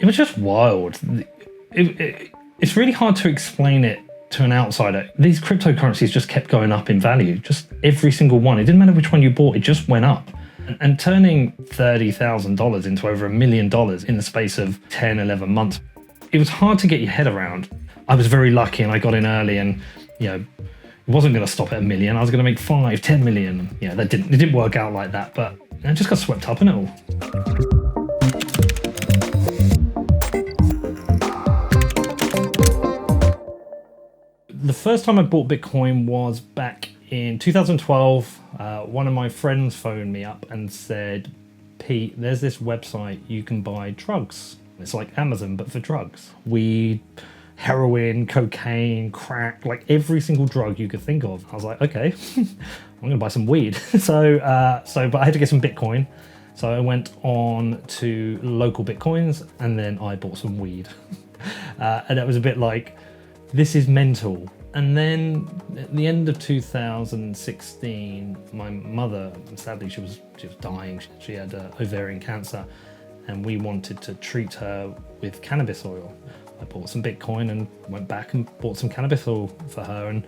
was just wild. It's really hard to explain it to an outsider. These cryptocurrencies just kept going up in value, just every single one. It didn't matter which one you bought, it just went up. And turning $30,000 into over $1 million in the space of 10, 11 months, it was hard to get your head around. I was very lucky and I got in early, and it wasn't going to stop at $1 million. I was going to make 5, 10 million. It didn't work out like that, but I just got swept up in it all. The first time I bought Bitcoin was back in 2012. One of my friends phoned me up and said, Pete, there's this website you can buy drugs. It's like Amazon, but for drugs. Weed, heroin, cocaine, crack, like every single drug you could think of. I was like, okay, I'm going to buy some weed. But I had to get some Bitcoin. So I went on to local Bitcoins and then I bought some weed. And it was a bit like, this is mental. And then at the end of 2016, my mother, sadly, she was dying. She had ovarian cancer, and we wanted to treat her with cannabis oil. I bought some Bitcoin and went back and bought some cannabis oil for her. And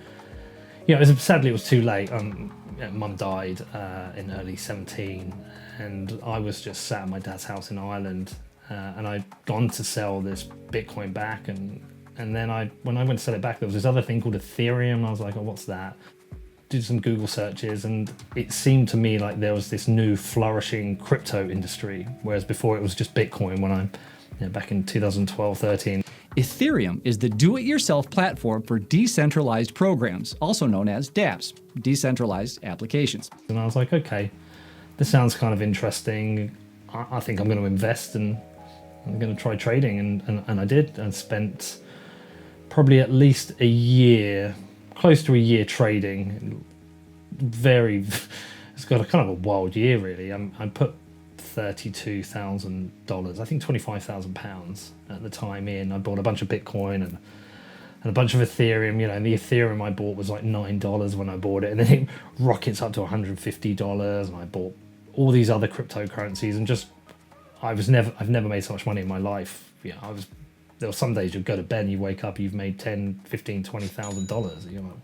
sadly, it was too late. Mum died in early 17, and I was just sat at my dad's house in Ireland, and I'd gone to sell this Bitcoin back, and then when I went to sell it back, there was this other thing called Ethereum. And I was like, oh, what's that? Did some Google searches, and it seemed to me like there was this new flourishing crypto industry, whereas before it was just Bitcoin back in 2012, 13. Ethereum is the do-it-yourself platform for decentralized programs, also known as dApps, decentralized applications. And I was like, okay, this sounds kind of interesting. I think I'm going to invest and I'm going to try trading. And I did, and spent probably at least a year, close to a year trading. It's got a kind of a wild year, really. I put $32,000, I think £25,000 at the time in. I bought a bunch of Bitcoin and a bunch of Ethereum, and the Ethereum I bought was like $9 when I bought it, and then it rockets up to $150, and I bought all these other cryptocurrencies, and I've never made so much money in my life. There were some days you'd go to bed and you wake up, you've made $10,000, $15,000, $20,000.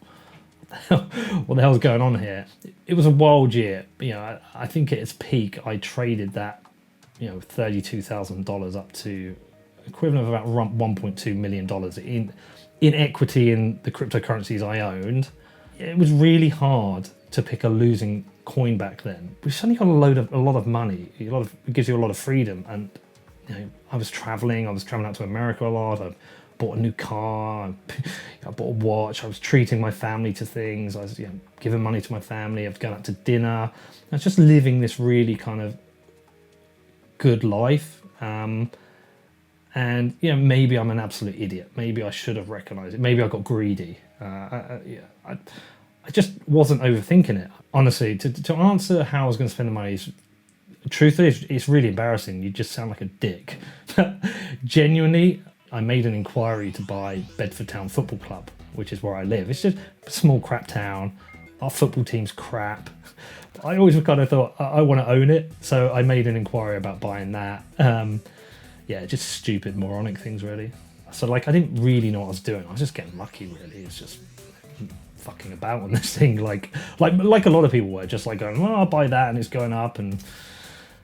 What the hell's going on here? It was a wild year. I think at its peak, I traded that, $32,000 up to equivalent of about $1.2 million in equity in the cryptocurrencies I owned. It was really hard to pick a losing coin back then. We suddenly got a lot of money. It gives you a lot of freedom. And I was traveling out to America a lot. I bought a new car. I bought a watch. I was treating my family to things. I was giving money to my family. I was going out to dinner. I was just living this really kind of good life. And maybe I'm an absolute idiot. Maybe I should have recognized it. Maybe I got greedy. I just wasn't overthinking it. Honestly, to answer how I was going to spend the money, truthfully, it's really embarrassing. You just sound like a dick. Genuinely, I made an inquiry to buy Bedford Town Football Club, which is where I live. It's just a small crap town. Our football team's crap. I always kind of thought I want to own it, so I made an inquiry about buying that. Just stupid, moronic things, really. So I didn't really know what I was doing. I was just getting lucky, really. It's just fucking about on this thing, like a lot of people were, just going, well, I'll buy that and it's going up, and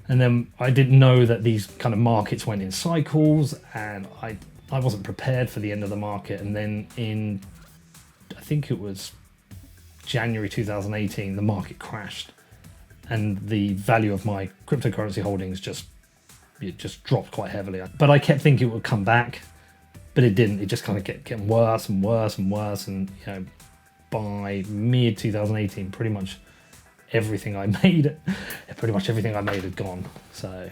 then I didn't know that these kind of markets went in cycles, and I wasn't prepared for the end of the market. And then in, I think it was January 2018, the market crashed, and the value of my cryptocurrency holdings just dropped quite heavily. But I kept thinking it would come back, but it didn't. It just kind of kept getting worse and worse and worse, and by mid 2018, pretty much everything I made had gone. So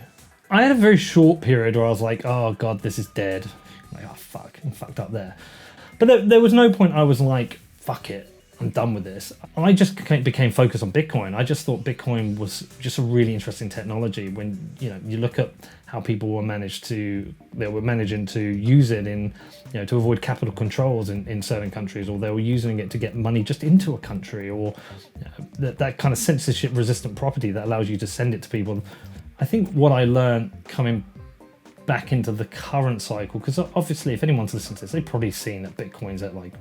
I had a very short period where I was like, oh god, this is dead. Oh fuck, I'm fucked up there. But there was no point I was like, fuck it, I'm done with this. I just became focused on Bitcoin. I just thought Bitcoin was just a really interesting technology. When you look at how people were managing to use it in, to avoid capital controls in certain countries, or they were using it to get money just into a country, or that kind of censorship resistant property that allows you to send it to people. I think what I learned coming back into the current cycle, because obviously if anyone's listening to this, they've probably seen that Bitcoin's at like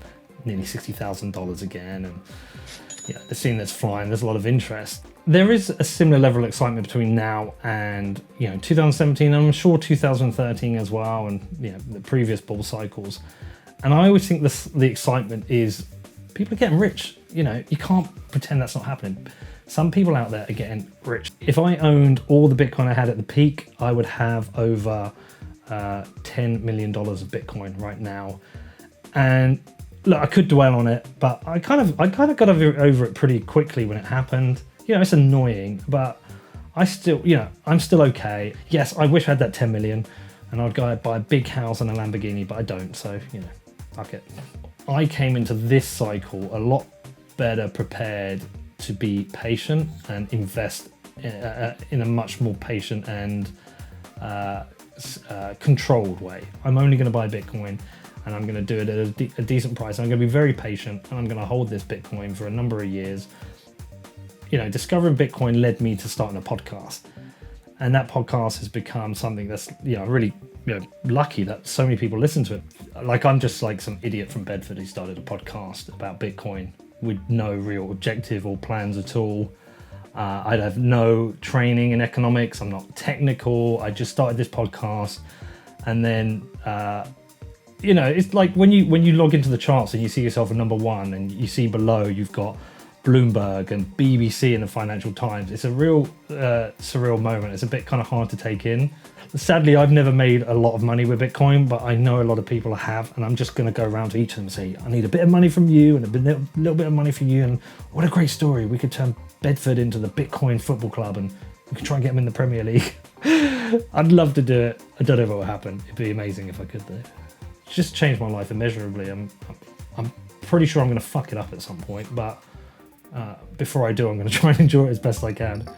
nearly $60,000 again, and yeah, they're seeing that's flying. There's a lot of interest. There is a similar level of excitement between now and 2017, and I'm sure 2013 as well, and the previous bull cycles. And I always think the excitement is people are getting rich. You can't pretend that's not happening. Some people out there are getting rich. If I owned all the Bitcoin I had at the peak, I would have over $10 million of Bitcoin right now. And look, I could dwell on it, but I kind of got over it pretty quickly when it happened. It's annoying, but I'm still okay. Yes, I wish I had that 10 million and I'd go buy a big house and a Lamborghini, but I don't, so, fuck it. I came into this cycle a lot better prepared to be patient and invest in a much more patient and controlled way. I'm only going to buy Bitcoin, and I'm going to do it at a decent price. I'm going to be very patient, and I'm going to hold this Bitcoin for a number of years. Discovering Bitcoin led me to starting a podcast, and that podcast has become something that's really lucky that so many people listen to it. Like, I'm just like some idiot from Bedford who started a podcast about Bitcoin with no real objective or plans at all. I'd have no training in economics. I'm not technical. I just started this podcast, and then it's like when you log into the charts and you see yourself at number one, and you see below you've got Bloomberg and BBC and the Financial Times. It's a real surreal moment. It's a bit kind of hard to take in. Sadly, I've never made a lot of money with Bitcoin, but I know a lot of people have, and I'm just going to go around to each of them and say, I need a bit of money from you and a little bit of money from you, and what a great story. We could turn Bedford into the Bitcoin football club, and we could try and get them in the Premier League. I'd love to do it. I don't know if it will happen. It'd be amazing if I could, though. It's just changed my life immeasurably. I'm pretty sure I'm going to fuck it up at some point, but before I do, I'm going to try and enjoy it as best I can.